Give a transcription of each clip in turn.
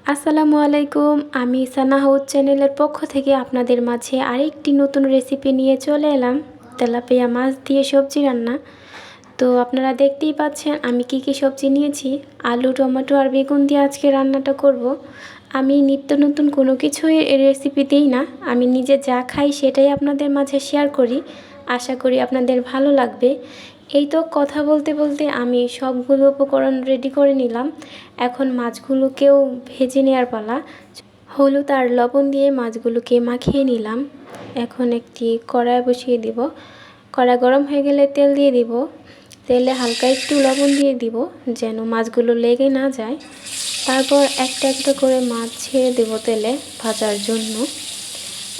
আসসালামু আলাইকুম। আমি সানা হাউস চ্যানেলের পক্ষ থেকে আপনাদের মাঝে আরেকটি নতুন রেসিপি নিয়ে চলে এলাম। তেলাপিয়া মাছ দিয়ে সবজি রান্না। তো আপনারা দেখতেই পাচ্ছেন আমি কি কি সবজি নিয়েছি। আলু, টমেটো আর বেগুন দিয়ে আজকে রান্নাটা করব। আমি নিত্য নতুন কোনো কিছুই রেসিপি দিই না, আমি নিজে যা খাই সেটাই আপনাদের মাঝে শেয়ার করি। আশা করি আপনাদের ভালো লাগবে। এই তো কথা বলতে বলতে আমি সবগুলো উপকরণ রেডি করে নিলাম। এখন মাছগুলোকেও ভেজে নেওয়ার পালা। হলুদ আর লবণ দিয়ে মাছগুলোকে মাখিয়ে নিলাম। এখন একটি কড়াই বসিয়ে দিব। কড়াই গরম হয়ে গেলে তেল দিয়ে দিব। তেলে হালকা একটু লবণ দিয়ে দিব যেন মাছগুলো লেগে না যায়। তারপর একটা একটা করে মাছ ছেড়ে দেব তেলে ভাজার জন্য।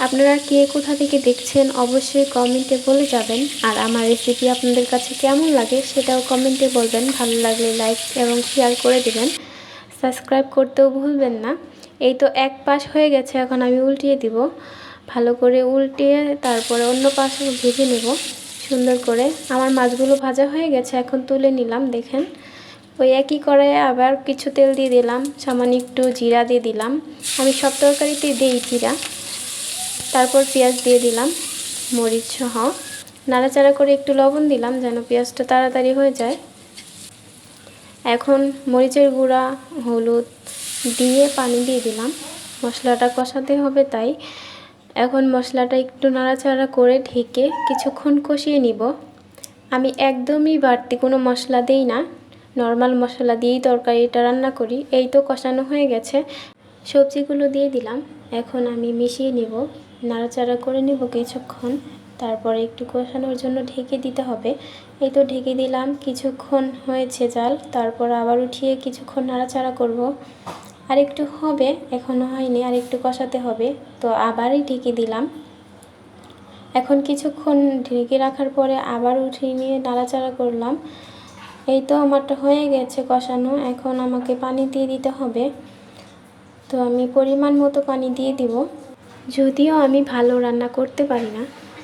আপনারা কে কোথা থেকে দেখছেন অবশ্যই কমেন্টে বলে যাবেন। আর আমার রেসিপি আপনাদের কাছে কেমন লাগে সেটাও কমেন্টে বলবেন। ভালো লাগলে লাইক এবং শেয়ার করে দেবেন। সাবস্ক্রাইব করতেও ভুলবেন না। এই তো এক পাশ হয়ে গেছে, এখন আমি উল্টিয়ে দিব। ভালো করে উল্টিয়ে তারপরে অন্য পাশে ভেজে নেব সুন্দর করে। আমার মাছগুলো ভাজা হয়ে গেছে, এখন তুলে নিলাম। দেখেন ওই একই কড়াইয়ে আবার কিছু তেল দিয়ে দিলাম, সামান্য একটু জিরা দিয়ে দিলাম। আমি সব তরকারিতে দিই জিরা। তারপর পেঁয়াজ দিয়ে দিলাম, মরিচ সহ নাড়াচাড়া করে একটু লবণ দিলাম যেন পেঁয়াজটা তাড়াতাড়ি হয়ে যায়। এখন মরিচের গুঁড়া, হলুদ দিয়ে পানি দিয়ে দিলাম। মশলাটা কষাতে হবে তাই। এখন মশলাটা একটু নাড়াচাড়া করে ঢেকে কিছুক্ষণ কষিয়ে নিব। আমি একদমই বাড়তি কোনো মশলা দিই না, নর্মাল মশলা দিয়েই তরকারিটা রান্না করি। এই তো কষানো হয়ে গেছে, সবজিগুলো দিয়ে দিলাম। এখন আমি মিশিয়ে নিব, নাড়াচাড়া করে নিব কিছুক্ষণ। তারপরে একটু কষানোর জন্য ঢেকে দিতে হবে। এই তো ঢেকে দিলাম, কিছুক্ষণ হয়েছে জাল। তারপর আবার উঠিয়ে কিছুক্ষণ নাড়াচাড়া করব। আর একটু হবে, এখনও হয়নি, আর একটু কষাতে হবে। তো আবারই ঢেকে দিলাম। এখন কিছুক্ষণ ঢেকে রাখার পরে আবার উঠিয়ে নিয়ে নাড়াচাড়া করলাম। এই তো আমারটা হয়ে গেছে কষানো। এখন আমাকে পানি দিয়ে দিতে হবে। তো আমি পরিমাণ মতো পানি দিয়ে দিব। যদিও আমি ভালো রান্না করতে পারি না,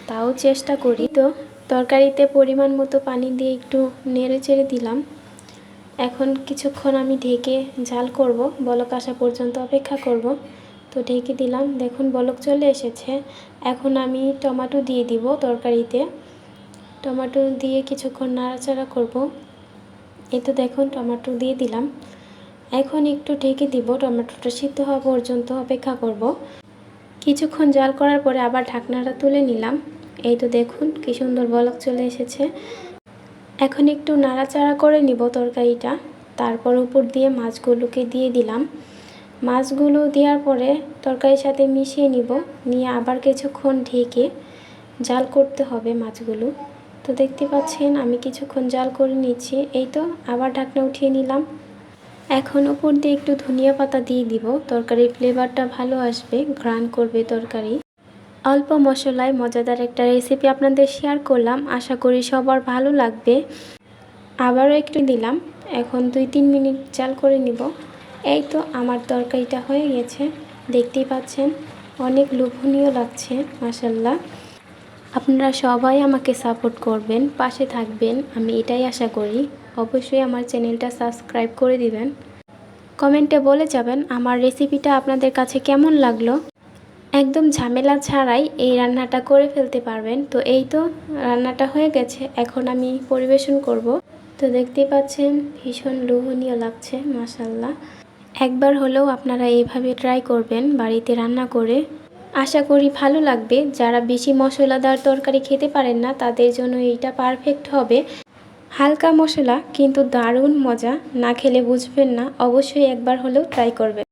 তাও চেষ্টা করি। তো তরকারিতে পরিমাণ মতো পানি দিয়ে একটু নেড়ে চেড়ে দিলাম। এখন কিছুক্ষণ আমি ঢেকে ঝাল করব, বলক আসা পর্যন্ত অপেক্ষা করব। তো ঢেকে দিলাম, দেখুন বলক চলে এসেছে। এখন আমি টমেটো দিয়ে দিব তরকারিতে। টমেটো দিয়ে কিছুক্ষণ নাড়াচাড়া করব। এই তো দেখুন টমেটো দিয়ে দিলাম। এখন একটু ঢেকে দিব, টমেটোটা সিদ্ধ হওয়া পর্যন্ত অপেক্ষা করব। কিছুক্ষণ জাল করার পরে আবার ঢাকনাটা তুলে নিলাম। এই তো দেখুন কি সুন্দর বলক চলে এসেছে। এখন একটু নাড়াচাড়া করে নিব তরকারিটা। তারপর উপর দিয়ে মাছগুলোকে দিয়ে দিলাম। মাছগুলো দেওয়ার পরে তরকারির সাথে মিশিয়ে নিব, নিয়ে আবার কিছুক্ষণ ঢেকে জাল করতে হবে মাছগুলো। তো দেখতে পাচ্ছেন আমি কিছুক্ষণ জাল করে নিচ্ছি। এই তো আবার ঢাকনা উঠিয়ে নিলাম। এখন উপর দিয়ে একটু ধনিয়া পাতা দিয়ে দিব, তরকারির ফ্লেভারটা ভালো আসবে, ঘ্রাণ করবে তরকারি। অল্প মশলায় মজাদার একটা রেসিপি আপনাদের শেয়ার করলাম, আশা করি সবার ভালো লাগবে। আবারও একটু দিলাম। এখন 2-3 মিনিট জাল করে নিব। এই তো আমার তরকারিটা হয়ে গেছে, দেখতেই পাচ্ছেন অনেক লোভনীয় লাগছে মাশাআল্লাহ। আপনারা সবাই আমাকে সাপোর্ট করবেন, পাশে থাকবেন, আমি এটাই আশা করি। অবশ্যই আমার চ্যানেলটা সাবস্ক্রাইব করে দিবেন। কমেন্টে বলে যাবেন আমার রেসিপিটা আপনাদের কাছে কেমন লাগলো। একদম ঝামেলা ছাড়াই এই রান্নাটা করে ফেলতে পারবেন। তো এই তো রান্নাটা হয়ে গেছে, এখন আমি পরিবেশন করব। তো দেখতেই পাচ্ছেন ভীষণ লোভনীয় লাগছে মাশাআল্লাহ। একবার হলেও আপনারা এইভাবে ট্রাই করবেন বাড়িতে রান্না করে, আশা করি ভালো লাগবে। যারা বেশি মশলাদার তরকারি খেতে পারেন না তাদের জন্য এইটা পারফেক্ট হবে। হালকা মশলা কিন্তু দারুণ মজা, না খেলে বুঝবেন না। অবশ্যই একবার হলেও ট্রাই করবেন।